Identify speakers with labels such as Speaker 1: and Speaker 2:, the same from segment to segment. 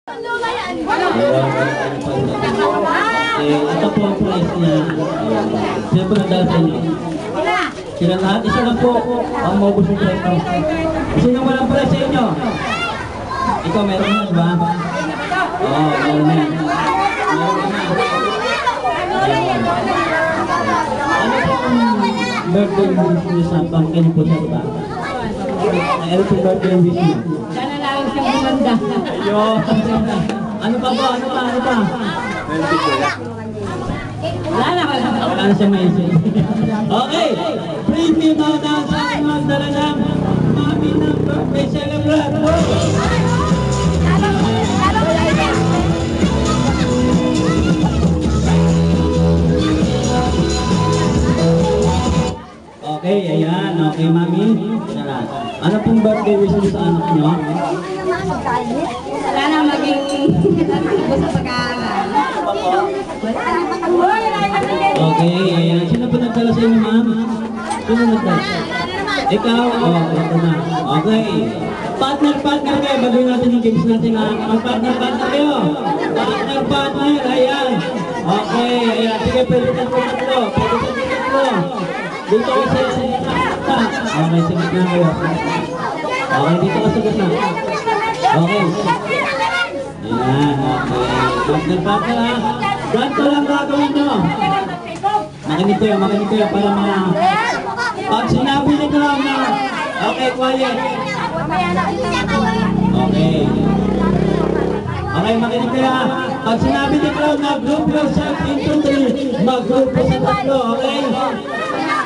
Speaker 1: Ito po ang price niya. Sino po nagdala sa inyo? Sila lahat? Isa lang po ang maubos ng price mo. Sino walang price sa inyo? Ikaw meron na, diba? Oo, meron na. Ano po ang birthday wish niyo sa pangkin po siya, diba? Ano po birthday wish niyo?
Speaker 2: Sana lang siyang maganda.
Speaker 1: Ayun. Ano pa ba? Ano pa?
Speaker 2: Wala na.
Speaker 1: Wala na siya maisip. Okay. Preview na sa aking magdala ng mami ng birthday celebrant. Okay, ayan. Okay, mami. Ano pong birthday wish niyo sa anak niyo?
Speaker 2: Wala na maging sa pag-aaral.
Speaker 1: Okay, ayan. Sino po nagdala sa inyo, ma'am? Sino nagdala? Ikaw? Oh, ito na. Okay. Partner kayo. Baguhin natin yung games natin, ha? Mag-partner kayo. Partner. Ayan. Okay, ayan. Sige, pwede tayo tatlo. Dito kayo sa gitna. Okay, sa gitna kayo. Okay, dito ka sa gitna. Okay. Ayan, okay. Partner, ha? Ganto lang gagawin nyo. Makinig kayo para mga... Pag sinabi ni Clown na... Okay, quiet. Okay. Okay, makinig kayo, ha? Pag sinabi ni Clown na group yourself into 3, mag-group po sa tatlo, okay?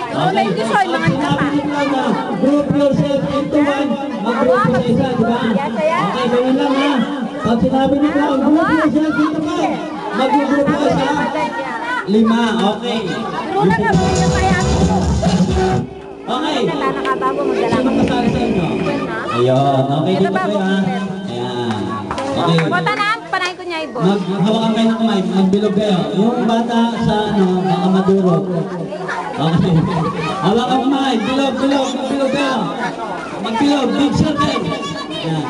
Speaker 1: Okay. Pag sinabi ni Clown na group yourself into 1, mag-group po sa isa, diba? Okay, gawin lang, ha? Pag sinabi ni Clown, group yourself into 1, mag-group po sa 5, okay. Okay. Sino kasali sa inyo? Ayun, okay, dito kayo, ha? Ayan. Okay.
Speaker 3: Bota na, panahin ko niya ibo.
Speaker 1: Maghawakan kayo ng kamay, magbilog kayo. Yung bata sa mga madurog. Okay. Hawakan kamay, bilog kayo. Magbilog, big circle. Ayan.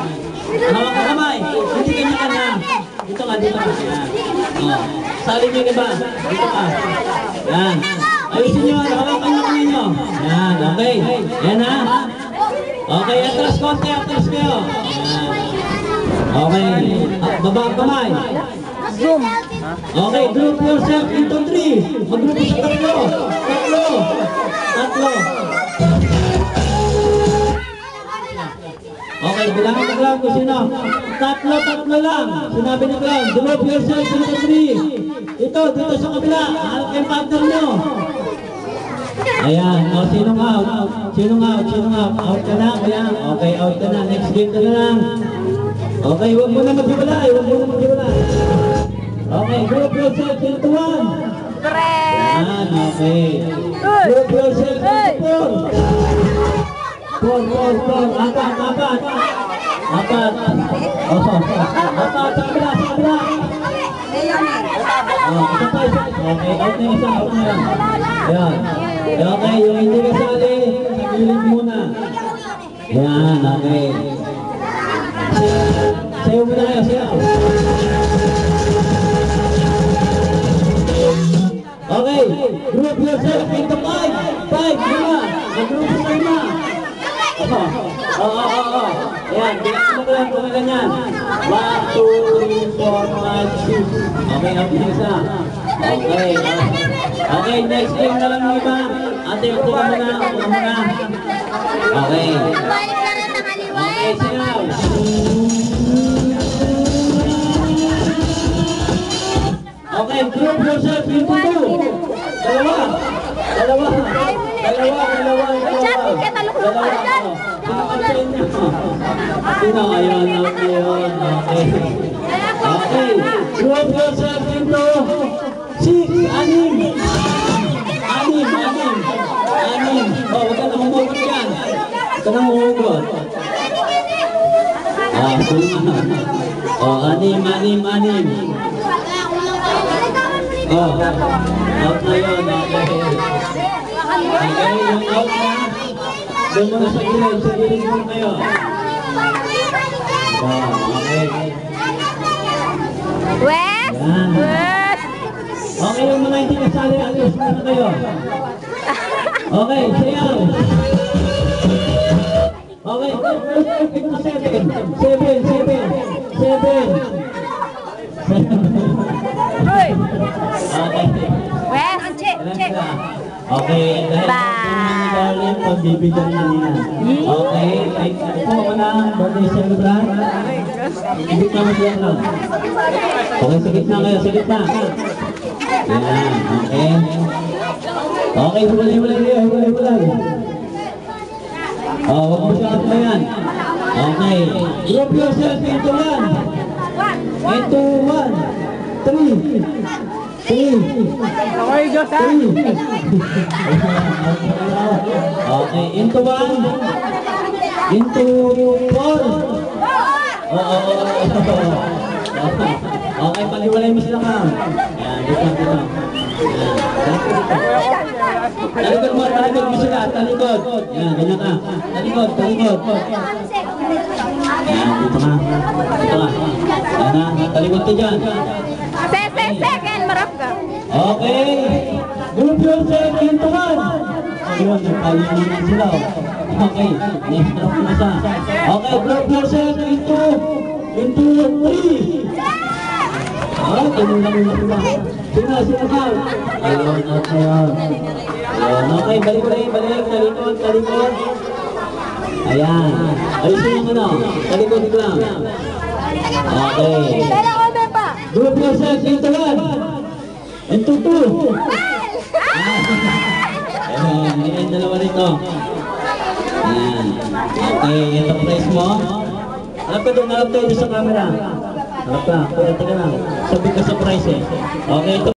Speaker 1: Hawakan kamay, hindi kanya. Dito ka. Ayan. Oh. Sali nyo iba. Dito ka. Ayan. Ayusin nyo, hawakan nyo kamay nyo. Ayan, okay. Ayan, ha? Okay, atras kayo. Ayan. Okay. Baba ang kamay.
Speaker 3: Zoom.
Speaker 1: Okay, group yourself into 3. Mag-group sa tatlo. Okay, bilangin ni Clown kung sino. Tatlo lang. Sinabi ni Clown, group yourself into 3. Dito sa kabila. Hanap kayong partner nyo. Ayan, o, sinong out? Out ka na, ayan. Okay, out ka na. Next game ka na lang. Okay, huwag mo na maghiwalay. Okay, group yourself into 1.
Speaker 3: Correct.
Speaker 1: Ayan, okay. Group yourself into 4. 4. Apat. Apat sa kabila. Okay, out na isa. Ayan. Okay, yung hindi kasali, sagilid muna. Ayan, okay. Sayo muna kayo, sayo. Okay, group yourself into 5. 5. Mag-group sa 5. Ayan, bilang mo lang kung ganyan. 1, 2, 3, 4, 5, 6. Okay, out na isa. Okay, next game na lang yung iba. Ate, upo ka muna. Okay. Okay, singaw. Okay, group yourself into 2. Dalawa. Sino? Ayun. Okay. Okay, group yourself into 6. 6. Oh, huwag ka na humugot yan. Huwag ka na humugot. Oh, 6. Oh, out na yun. Okay, yung out na. Doon mo na sa gilid mo kayo. Okay.
Speaker 3: West!
Speaker 1: Yan.
Speaker 3: West!
Speaker 1: Okay, yung mga hindi kasali, alis na kayo. Okay, sayaw. Okay, 7. Okay.
Speaker 3: West! Check!
Speaker 1: Okay, dahil
Speaker 3: Bye.
Speaker 1: darling, pagbibigyan na niya. Okay, ito mo na, birthday celebrant. Sigit na mo siya lang. Okay, sigit na kayo, sigit na. Yan, okay. Okay, hulay kayo, hulay. Huwag mo siya yan. Okay, group yourself into 1. Into 1. 3.
Speaker 4: Okay, Diyos ha?
Speaker 1: Okay, into 1. Into 4. Okay, paliwalay mo sila ka. Yan, dito. Talikod mo sila, talikod. Yan, ganyan ka. Talikod. Yan, dito ka. Yan na, talikod ka dyan.
Speaker 3: Second, marap ka.
Speaker 1: Okay, group yourself into 1. Ayun, nagpalimunan sila. Okay, next round na siya. Okay, group yourself into 3. Tinulong mo sila. Sino ka? Ayun, okay, balik. Talikod. Ayan. Ayusin mo na. Talikod lang. Okay. Group yourself into 1. Into 2. Ayan, yung dalawa rito. Ayan. Okay, ito press mo. Harap ka doon sa camera. Harap ka, teka lang. Sabi ka sa price eh. Okay, ito.